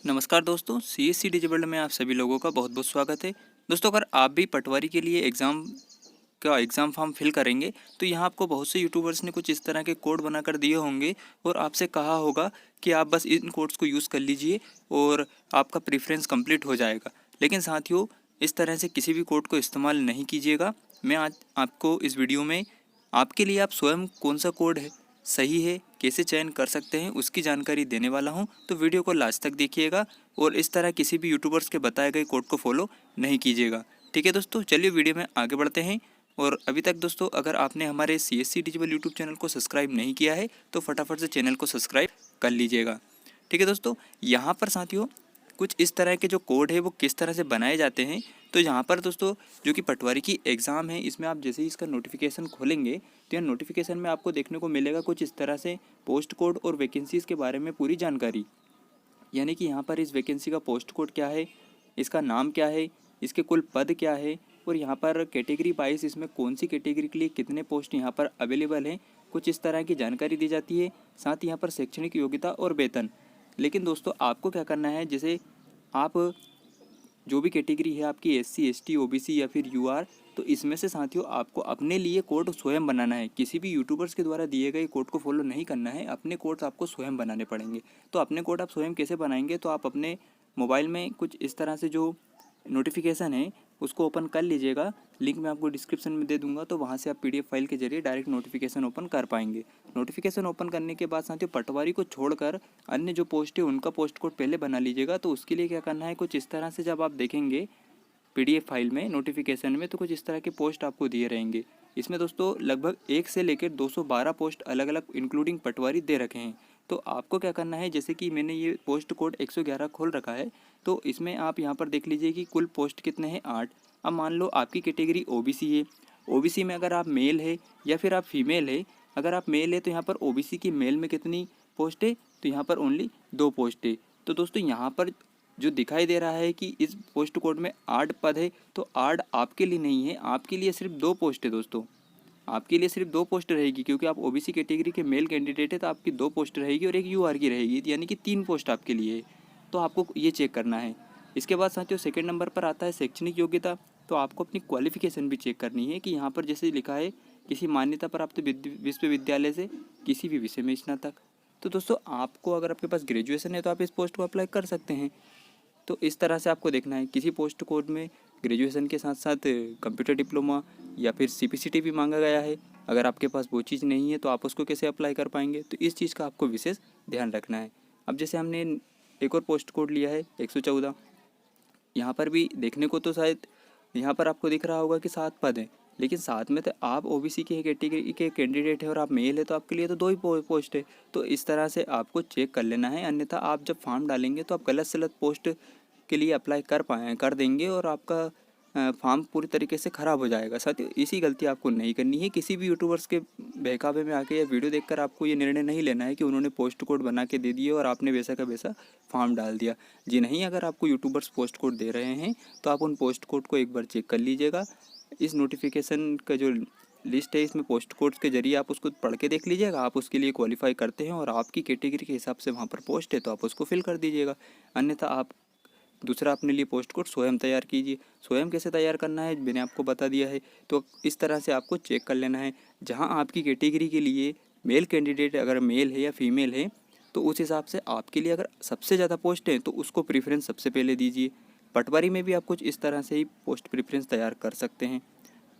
नमस्कार दोस्तों, CSC digital में आप सभी लोगों का बहुत बहुत स्वागत है। दोस्तों, अगर आप भी पटवारी के लिए एग्ज़ाम फॉर्म फिल करेंगे तो यहाँ आपको बहुत से यूट्यूबर्स ने कुछ इस तरह के कोड बनाकर दिए होंगे और आपसे कहा होगा कि आप बस इन कोड्स को यूज़ कर लीजिए और आपका प्रेफरेंस कंप्लीट हो जाएगा। लेकिन साथियों, इस तरह से किसी भी कोड को इस्तेमाल नहीं कीजिएगा। मैं आज आपको इस वीडियो में आपके लिए आप स्वयं कौन सा कोड है सही है, कैसे चयन कर सकते हैं, उसकी जानकारी देने वाला हूं। तो वीडियो को लास्ट तक देखिएगा और इस तरह किसी भी यूट्यूबर्स के बताए गए कोड को फॉलो नहीं कीजिएगा। ठीक है दोस्तों, चलिए वीडियो में आगे बढ़ते हैं। और अभी तक दोस्तों, अगर आपने हमारे सीएससी डिजिटल यूट्यूब चैनल को सब्सक्राइब नहीं किया है तो फटाफट से चैनल को सब्सक्राइब कर लीजिएगा। ठीक है दोस्तों, यहाँ पर साथियों कुछ इस तरह के जो कोड है वो किस तरह से बनाए जाते हैं। तो यहाँ पर दोस्तों जो कि पटवारी की एग्ज़ाम है, इसमें आप जैसे ही इसका नोटिफिकेशन खोलेंगे तो यहाँ नोटिफिकेशन में आपको देखने को मिलेगा कुछ इस तरह से पोस्ट कोड और वैकेंसीज़ के बारे में पूरी जानकारी। यानी कि यहाँ पर इस वैकेंसी का पोस्ट कोड क्या है, इसका नाम क्या है, इसके कुल पद क्या है और यहाँ पर कैटेगरी वाइज इसमें कौन सी कैटेगरी के लिए कितने पोस्ट यहाँ पर अवेलेबल हैं, कुछ इस तरह की जानकारी दी जाती है। साथ ही यहाँ पर शैक्षणिक योग्यता और वेतन। लेकिन दोस्तों आपको क्या करना है, जैसे आप जो भी कैटेगरी है आपकी एससी, एसटी, ओबीसी या फिर यूआर, तो इसमें से साथियों आपको अपने लिए कोड स्वयं बनाना है। किसी भी यूट्यूबर्स के द्वारा दिए गए कोड को फॉलो नहीं करना है, अपने कोड्स आपको स्वयं बनाने पड़ेंगे। तो अपने कोड आप स्वयं कैसे बनाएंगे, तो आप अपने मोबाइल में कुछ इस तरह से जो नोटिफिकेशन है उसको ओपन कर लीजिएगा। लिंक मैं आपको डिस्क्रिप्शन में दे दूंगा, तो वहाँ से आप पीडीएफ फाइल के जरिए डायरेक्ट नोटिफिकेशन ओपन कर पाएंगे। नोटिफिकेशन ओपन करने के बाद साथियों पटवारी को छोड़कर अन्य जो पोस्ट है उनका पोस्ट कोड पहले बना लीजिएगा। तो उसके लिए क्या करना है, कुछ इस तरह से जब आप देखेंगे पीडीएफ फाइल में नोटिफिकेशन में, तो कुछ इस तरह के पोस्ट आपको दिए रहेंगे। इसमें दोस्तों लगभग 1 से लेकर 212 पोस्ट अलग अलग इंक्लूडिंग पटवारी दे रखे हैं। तो आपको क्या करना है, जैसे कि मैंने ये पोस्ट कोड 111 खोल रखा है, तो इसमें आप यहाँ पर देख लीजिए कि कुल पोस्ट कितने हैं, 8। अब मान लो आपकी कैटेगरी ओबीसी है। ओबीसी में अगर आप मेल है या फिर आप फीमेल है, अगर आप मेल है तो यहाँ पर ओबीसी की मेल में कितनी पोस्ट है, तो यहाँ पर ओनली 2 पोस्ट है। तो दोस्तों यहाँ पर जो दिखाई दे रहा है कि इस पोस्ट कोड में 8 पद है, तो 8 आपके लिए नहीं है, आपके लिए सिर्फ 2 पोस्ट है। दोस्तों आपके लिए सिर्फ 2 पोस्ट रहेगी, क्योंकि आप ओबीसी कैटेगरी के मेल कैंडिडेट है, तो आपकी 2 पोस्ट रहेगी और एक यूआर की रहेगी, यानी कि 3 पोस्ट आपके लिए है। तो आपको ये चेक करना है। इसके बाद साथियों सेकंड नंबर पर आता है शैक्षणिक योग्यता। तो आपको अपनी क्वालिफिकेशन भी चेक करनी है कि यहाँ पर जैसे लिखा है किसी मान्यता प्राप्त विश्वविद्यालय से किसी भी विषय में स्नातक। तो दोस्तों आपको अगर आपके पास ग्रेजुएशन है तो आप इस पोस्ट को अप्लाई कर सकते हैं। तो इस तरह से आपको देखना है, किसी पोस्ट कोड में ग्रेजुएशन के साथ साथ कंप्यूटर डिप्लोमा या फिर सीपीसीटी भी मांगा गया है। अगर आपके पास वो चीज़ नहीं है तो आप उसको कैसे अप्लाई कर पाएंगे, तो इस चीज़ का आपको विशेष ध्यान रखना है। अब जैसे हमने एक और पोस्ट कोड लिया है 114, यहाँ पर भी देखने को तो शायद यहाँ पर आपको दिख रहा होगा कि 7 पद हैं, लेकिन साथ में तो आप ओबीसी के कैटेगरी के कैंडिडेट है और आप मेल है, तो आपके लिए तो 2 ही पोस्ट है। तो इस तरह से आपको चेक कर लेना है, अन्यथा आप जब फॉर्म डालेंगे तो आप गलत सलत पोस्ट के लिए अप्लाई कर देंगे और आपका फॉर्म पूरी तरीके से ख़राब हो जाएगा। साथियों इसी गलती आपको नहीं करनी है। किसी भी यूट्यूबर्स के बहकावे में आके या वीडियो देखकर आपको ये निर्णय नहीं लेना है कि उन्होंने पोस्ट कोड बना के दे दिए और आपने वैसा का वैसा फॉर्म डाल दिया। जी नहीं, अगर आपको यूट्यूबर्स पोस्ट कोड दे रहे हैं तो आप उन पोस्ट कोड को एक बार चेक कर लीजिएगा। इस नोटिफिकेशन का जो लिस्ट है इसमें पोस्ट कोड्स के जरिए आप उसको पढ़ के देख लीजिएगा, आप उसके लिए क्वालिफाई करते हैं और आपकी कैटेगरी के हिसाब से वहाँ पर पोस्ट है तो आप उसको फिल कर दीजिएगा। अन्यथा आप दूसरा अपने लिए पोस्ट कोड स्वयं तैयार कीजिए। स्वयं कैसे तैयार करना है मैंने आपको बता दिया है। तो इस तरह से आपको चेक कर लेना है, जहां आपकी कैटेगरी के लिए मेल कैंडिडेट अगर मेल है या फीमेल है तो उस हिसाब से आपके लिए अगर सबसे ज़्यादा पोस्ट है तो उसको प्रेफरेंस सबसे पहले दीजिए। पटवारी में भी आप कुछ इस तरह से ही पोस्ट प्रेफरेंस तैयार कर सकते हैं।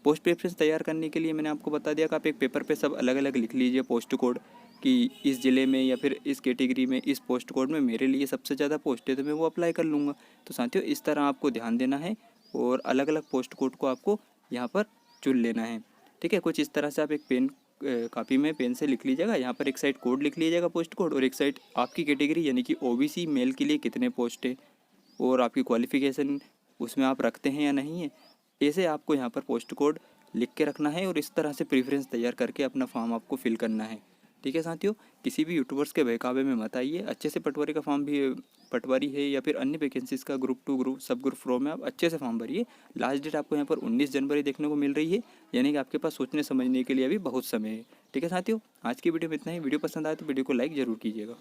पोस्ट प्रेफरेंस तैयार करने के लिए मैंने आपको बता दिया कि आप एक पेपर पे सब अलग अलग लिख लीजिए पोस्ट कोड, कि इस ज़िले में या फिर इस कैटेगरी में इस पोस्ट कोड में मेरे लिए सबसे ज़्यादा पोस्ट है तो मैं वो अप्लाई कर लूँगा। तो साथियों इस तरह आपको ध्यान देना है और अलग अलग पोस्ट कोड को आपको यहाँ पर चुन लेना है। ठीक है, कुछ इस तरह से आप एक कापी में पेन से लिख लीजिएगा। यहाँ पर एक साइड कोड लिख लीजिएगा पोस्ट कोड और एक साइड आपकी कैटेगरी यानी कि ओबीसी मेल के लिए कितने पोस्ट है और आपकी क्वालिफिकेशन उसमें आप रखते हैं या नहीं है। ऐसे आपको यहाँ पर पोस्ट कोड लिख के रखना है और इस तरह से प्रेफरेंस तैयार करके अपना फॉर्म आपको फिल करना है। ठीक है साथियों, किसी भी यूट्यूबर्स के बहकावे में मत आइए। अच्छे से पटवारी का फॉर्म भी, पटवारी है या फिर अन्य वैकेंसीज का ग्रुप 2 ग्रुप सब ग्रुप 4 में आप अच्छे से फॉर्म भरिए। लास्ट डेट आपको यहाँ पर 19 जनवरी देखने को मिल रही है, यानी कि आपके पास सोचने समझने के लिए अभी बहुत समय है। ठीक है साथियों, आज की वीडियो में इतना ही। वीडियो पसंद आए तो वीडियो को लाइक ज़रूर कीजिएगा।